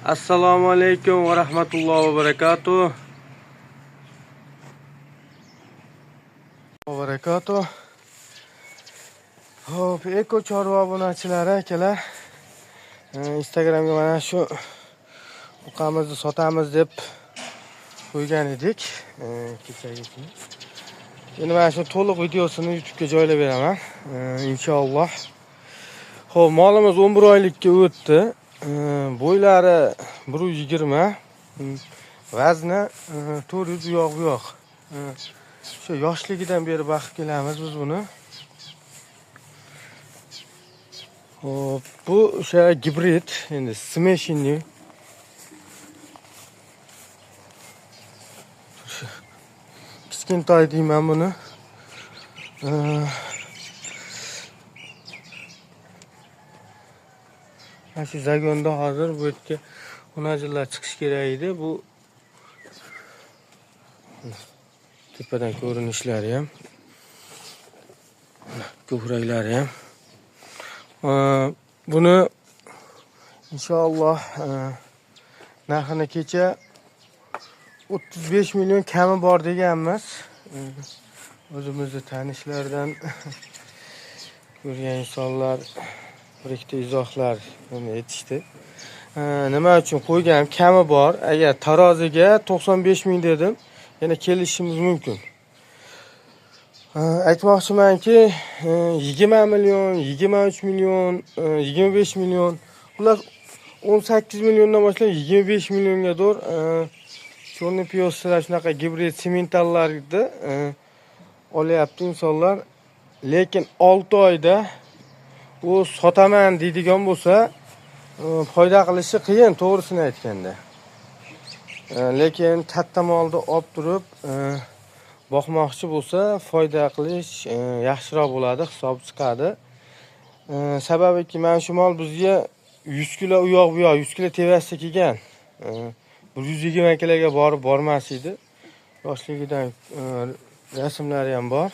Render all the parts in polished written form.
Assalomu alaykum va rahmatullohi va barakatuh. Hop, eko chorva obunachilari akalar. Instagramga mana shu uqamizni sotamiz deb qo'ygan edik. Kechagi kuni. Endi mana shu to'liq videosini YouTube'ga joylab beraman. Inshaalloh. Xo'p, molimiz 11 oylikka o'tdi. Bo'ylari 120, vazni 400 u yoq. Shu yoshligidan beri boqib kelamiz biz buni. Hop, bu o'sha gibrid, endi smeshinni. Kichkintoy deyman buni. Mana shu zagonda hozir bu yerga xunajillar chiqish kerak edi. Bu tepadan ko'rinishlari ham, ko'kraklari ham. Buni inshaalloh narxini kecha 35 million kami bor deganmiz. O'zimizni tanishlardan ko'rgan insonlar bir ikkita izohlar aytishdi. Nima uchun qo'ygan kami bor. Agar taroziga 95 ming dedim, yana kelishimiz mumkin. Aytmoqchimanki, 20 million, 23 million, 25 million, ular 18 milliondan boshlab 25 millionga doğru cho'rni piyoslar shunaqa gibrid sementallarni olyapti insonlar. Lekin 6 oyda u sotaman deydigan bo'lsa, foyda qilishi qiyin, to'g'risini aytganda. Lekin katta molni olib turib boqmoqchi bo'lsa, foyda qilish yaxshiroq bo'ladi, hisob chiqadi. Sababiki mana shu mol bizga 100 kilo u yoq bu yoq, 100 kilo tevasida kelgan. 120 kiloga bormas edi. Yoshligidan rasmlari ham bor.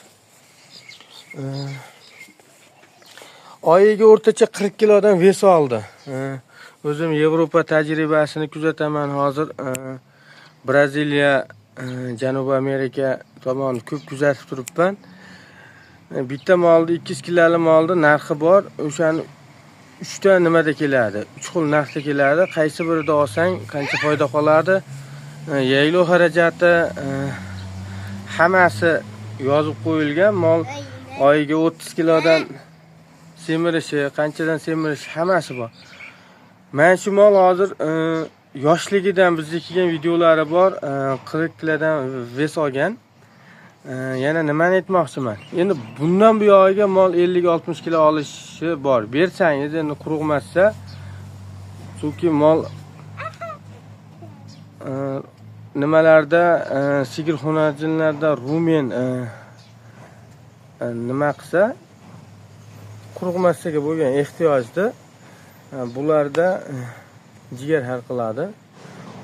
Oyiga o'rtacha 40 kilodan ves oldi. O'zim Yevropa tajribasini kuzataman hozir. Braziliya, Janubiy Amerika tomon ko'p kuzatib turibman. Bitta molni 200 kiloli molni narxi bor. O'shani 3 ta nimada keladi? 3 xil narxda keladi. Qaysi birida olsang qancha foyda qoladi? Yaylov xarajati hammasi yozib qo'yilgan. Mol oyiga 30 kilodan semirishi, qanchadan semirishi hammasi bor. Men shu mol hozir yoshligidan bizga kelgan videolari bor. 40 kilodan ves olgan. Yana nimani aytmoqchiman? Endi bundan bu yog'iga mol 50-60 kilo olishi bor. Bersangiz endi quruqmasa, chunki mol nimalarda sigir xonajinlarda rumen nima qilsa quruqmasaga bo'lgan ehtiyojda bularda jigar hal qiladi.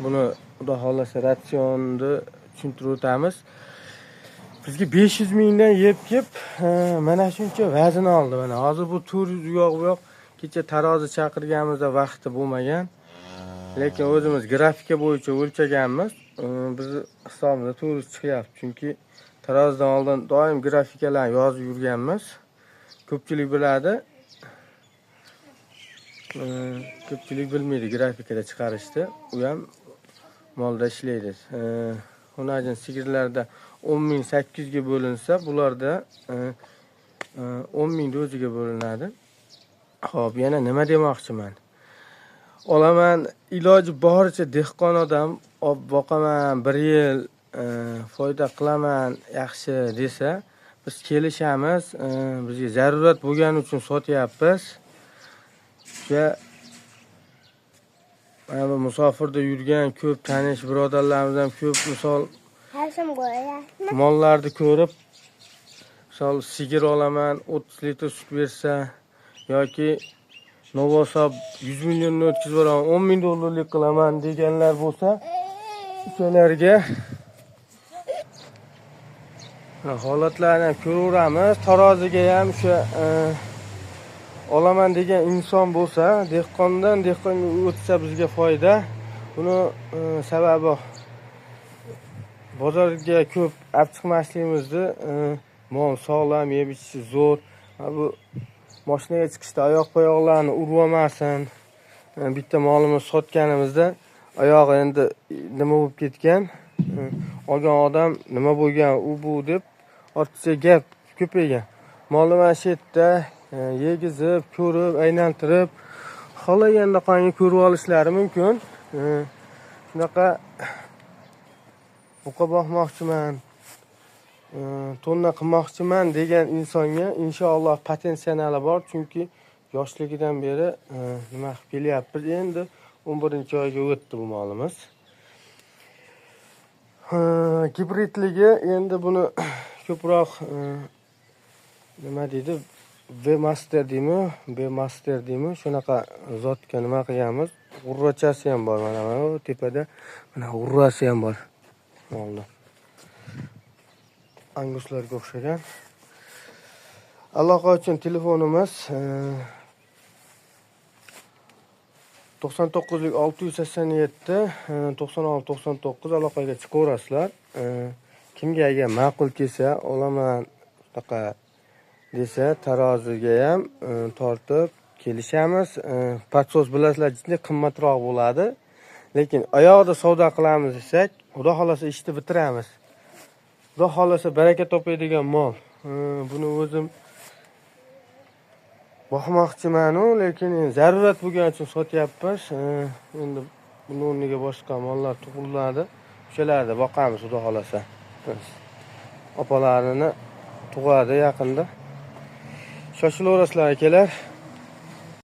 Buni xudo xolasa ratsionni tushuntirib o'tamiz. Bizga 500 mingdan yeb mana shuncha vazn oldi. Mana hozir bu 400 u yoq kecha tarozi chaqirganimizda vaqti bo'lmagan. Lekin o'zimiz grafika bo'yicha o'lchaganmiz. Biz hisobimizda 400 chiqyapti. Chunki tarozidan oldin doim grafikalarni yozib yurganmiz. Ko'pchilik biladi. Ko'pchilik bilmaydi grafikada chiqarishni. U ham molda ishlaydi. Xonajin sigirlarda 10.800 ga bo'linsa, bularda 10.000 o'ziga bo'linadi. Xo'p, yana nima demoqchiman? Olaman, iloji boricha dehqon odam olib boqaman, 1 yil foyda qilaman, yaxshi desa, biz kelishamiz. Bizga zarurat bo'lgani uchun sotyapmiz. Va mana musofirda yurgan ko'p tanish birodarlarimiz ham ko'p misol mollarni ko'rib, misol sigir olaman, 30 litr sut bersa yoki Novosob 100 millionni o'tkazib beraman, 10 ming dollarlik qilaman deganlar bo'lsa, o'shalarga holatlarni ko'raveramiz. Taroziga ham o'sha olaman degan inson bo'lsa, dehqondan dehqonga o'tsa bizga foyda. Buni sababi bozorga ko'p olib chiqmasligimizni, mol sog'lom, yeb ichishi zo'r. Bu mashinaga chiqishda oyoq-oyoqlarni urib olmasin. Bitta molimiz sotganimizda oyog'i endi nima bo'lib ketgan. Olgan odam nima bo'lgan, u bu deb ortiqcha gap ko'paygan. Molni mana shu yerda yegizib, ko'rib, aylantirib, xohlaganda qancha ko'rib olishlari mumkin. Shunaqa buqa boqmoqchiman, tonna qilmoqchiman degan insonga inshaalloh potensiali bor, chunki yoshligidan beri nima qilib kelyapmiz. Endi 11-oyga o'tdi bu molimiz. Gibridligi endi buni ko'proq nima deydi? B-master deymi? Shunaqa zotga nima qilganmiz? G'urrachasi ham bor mana bu tepada. Mana g'urrasi ham bor. Molda. Anguslarga o'xshagan. Aloqa uchun telefonimiz 99 aloqaga chiqaverasizlar. Kimga agar ma'qul kelsa, olaman bunaqa desa, taroziga ham tortib kelishamiz. Patsos bilasizlar, juda qimmatroq bo'ladi. Lekin oyoqda savdo qilamiz desak, xudo xolasa ishni bitiramiz. Xudo xolasa baraka topadigan mol. Buni o'zim boqmoqchiman, lekin zarurat bo'lgani uchun sotyapmiz. Endi buni o'rniga boshqa mollar tug'iladi. O'shalarni boqamiz xudo xolasa. Opalarini tug'adi yaqinda. Shoshilaverasizlar akalar.